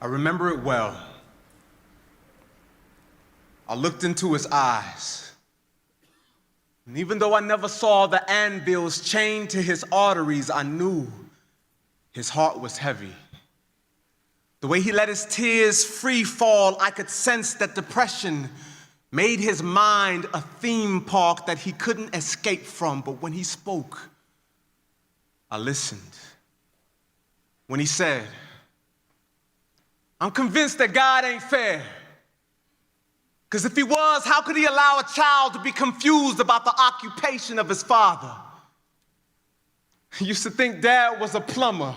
I remember it well. I looked into his eyes. And even though I never saw the anvils chained to his arteries, I knew his heart was heavy. The way he let his tears free fall, I could sense that depression made his mind a theme park that he couldn't escape from. But when he spoke, I listened. When he said, "I'm convinced that God ain't fair. Because if he was, how could he allow a child to be confused about the occupation of his father? I used to think Dad was a plumber.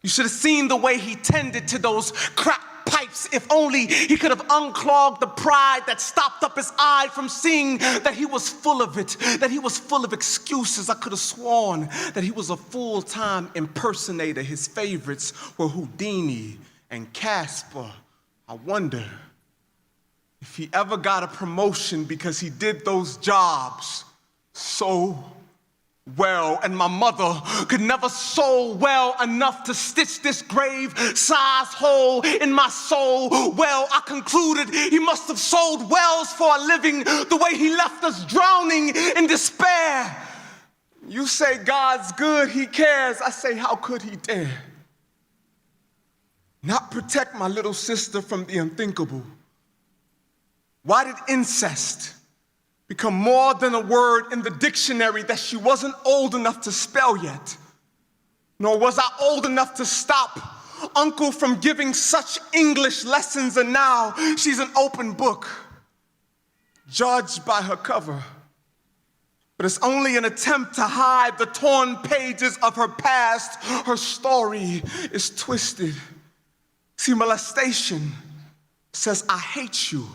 You should have seen the way he tended to those cracked pipes. If only he could have unclogged the pride that stopped up his eye from seeing that he was full of it, that he was full of excuses. I could have sworn that he was a full-time impersonator. His favorites were Houdini and Casper. I wonder if he ever got a promotion because he did those jobs so well, and my mother could never sew well enough to stitch this grave-sized hole in my soul. Well, I concluded he must have sewed wells for a living the way he left us drowning in despair. You say God's good, he cares. I say, how could he dare not protect my little sister from the unthinkable? Why did incest become more than a word in the dictionary that she wasn't old enough to spell yet? Nor was I old enough to stop Uncle from giving such English lessons, and now she's an open book, judged by her cover. But it's only an attempt to hide the torn pages of her past. Her story is twisted. See, molestation says, "I hate you,"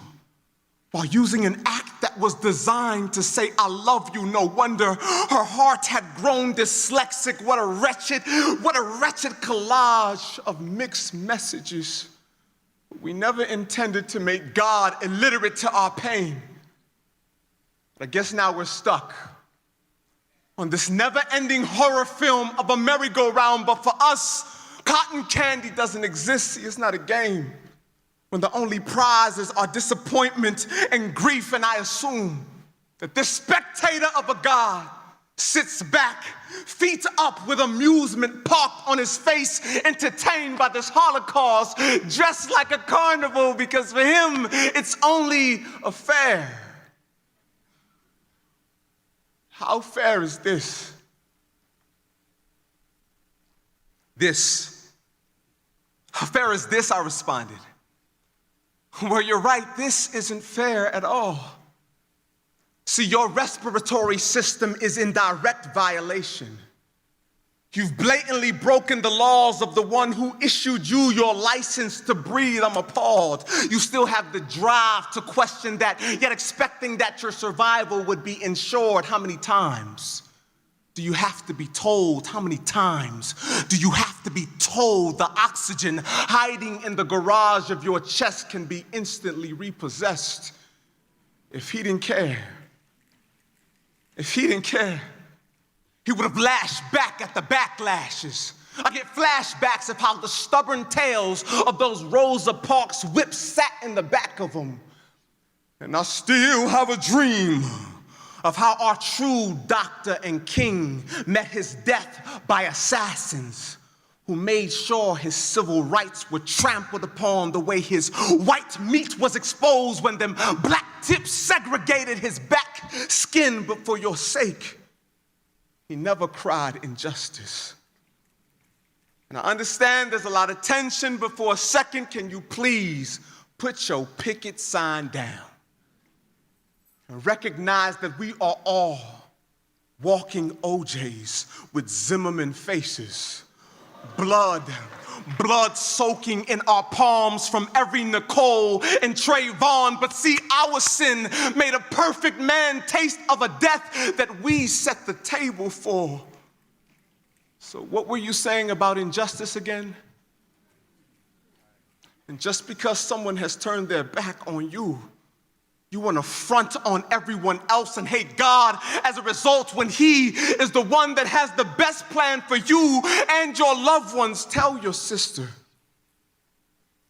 while using an act that was designed to say, "I love you." No wonder her heart had grown dyslexic. What a wretched collage of mixed messages. We never intended to make God illiterate to our pain. But I guess now we're stuck on this never-ending horror film of a merry-go-round. But for us, cotton candy doesn't exist. See, it's not a game when the only prizes are disappointment and grief. And I assume that this spectator of a God sits back, feet up, with amusement parked on his face, entertained by this Holocaust, dressed like a carnival, because for him, it's only a fair. How fair is this? How fair is this? I responded. Well, you're right, this isn't fair at all. See, your respiratory system is in direct violation. You've blatantly broken the laws of the one who issued you your license to breathe. I'm appalled. You still have the drive to question that, yet expecting that your survival would be ensured. How many times do you have to be told? How many times do you have to be told the oxygen hiding in the garage of your chest can be instantly repossessed? If he didn't care, he would have lashed back at the backlashes. I get flashbacks of how the stubborn tails of those Rosa Parks whips sat in the back of them. And I still have a dream of how our true doctor and king met his death by assassins who made sure his civil rights were trampled upon, the way his white meat was exposed when them black tips segregated his back skin. But for your sake, he never cried injustice. And I understand there's a lot of tension, but for a second, can you please put your picket sign down and recognize that we are all walking OJs with Zimmerman faces, blood soaking in our palms from every Nicole and Trayvon. But see, our sin made a perfect man taste of a death that we set the table for. So what were you saying about injustice again? And just because someone has turned their back on you, you want to front on everyone else and hate God as a result when he is the one that has the best plan for you and your loved ones. Tell your sister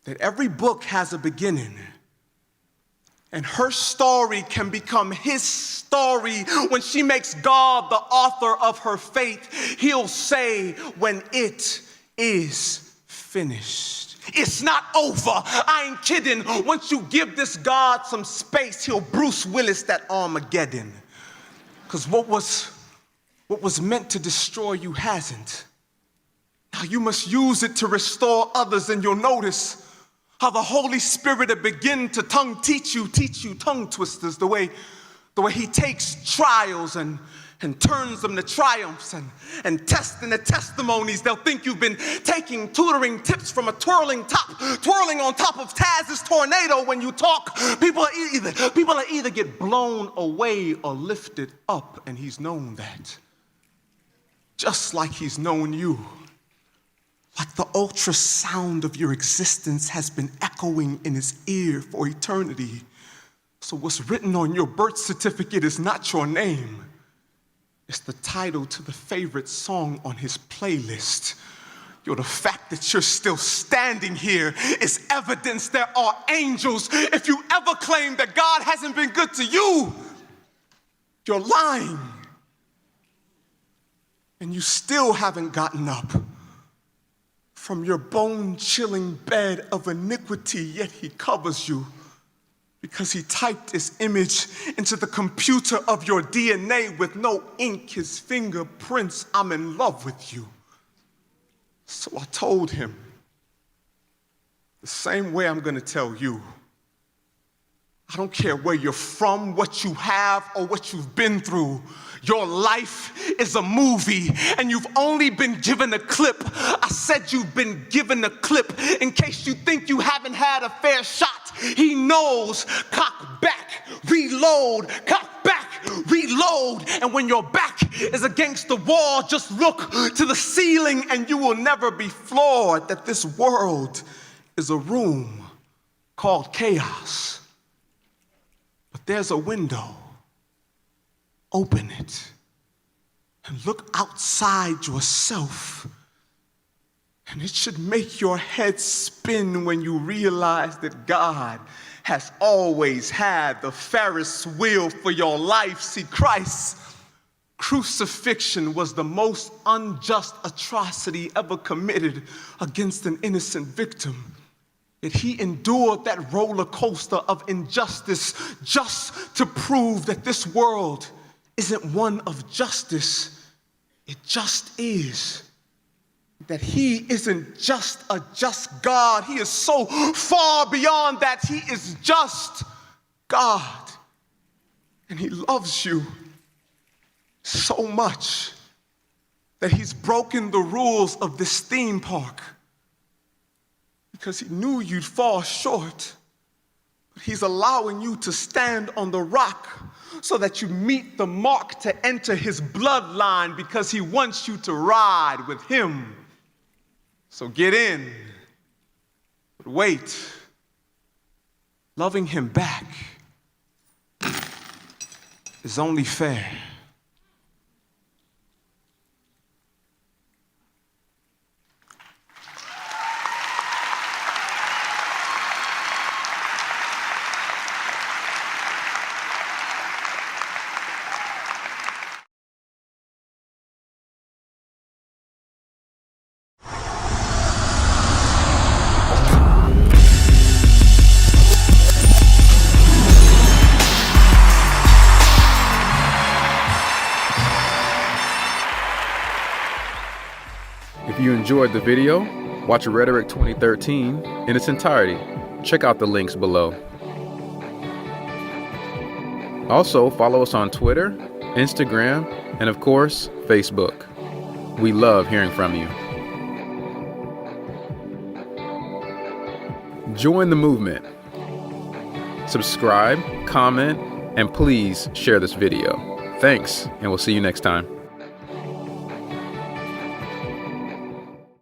that every book has a beginning, and her story can become his story. When she makes God the author of her faith, he'll say, when it is finished. It's not over. I ain't kidding. Once you give this God some space, he'll Bruce Willis that Armageddon. Because what was meant to destroy you hasn't. Now you must use it to restore others, and you'll notice how the Holy Spirit will begin to teach you tongue twisters, the way he takes trials and turns them to triumphs, and testing the testimonies. They'll think you've been taking tutoring tips from a twirling on top of Taz's tornado. When you talk, people either get blown away or lifted up, and he's known that. Just like he's known you. Like the ultrasound of your existence has been echoing in his ear for eternity. So what's written on your birth certificate is not your name. It's the title to the favorite song on his playlist. The fact that you're still standing here is evidence there are angels. If you ever claim that God hasn't been good to you, you're lying. And you still haven't gotten up from your bone-chilling bed of iniquity, yet he covers you because he typed his image into the computer of your DNA with no ink, his fingerprints. I'm in love with you. So I told him, the same way I'm going to tell you. I don't care where you're from, what you have, or what you've been through. Your life is a movie, and you've only been given a clip. I said you've been given a clip in case you think you haven't had a fair shot. He knows. Cock back, reload, cock back, reload. And when your back is against the wall, just look to the ceiling and you will never be floored that this world is a room called chaos. But there's a window. Open it and look outside yourself. And it should make your head spin when you realize that God has always had the Ferris wheel for your life. See, Christ's crucifixion was the most unjust atrocity ever committed against an innocent victim. That he endured that roller coaster of injustice just to prove that this world isn't one of justice. It just is. That he isn't just a just God. He is so far beyond that. He is just God. And he loves you so much that he's broken the rules of this theme park because he knew you'd fall short. But he's allowing you to stand on the rock so that you meet the mark to enter his bloodline because he wants you to ride with him. So get in, but wait. Loving him back is only fair. If you enjoyed the video, watch Rhetoric 2013 in its entirety. Check out the links below. Also, follow us on Twitter, Instagram, and of course, Facebook. We love hearing from you. Join the movement. Subscribe, comment, and please share this video. Thanks, and we'll see you next time.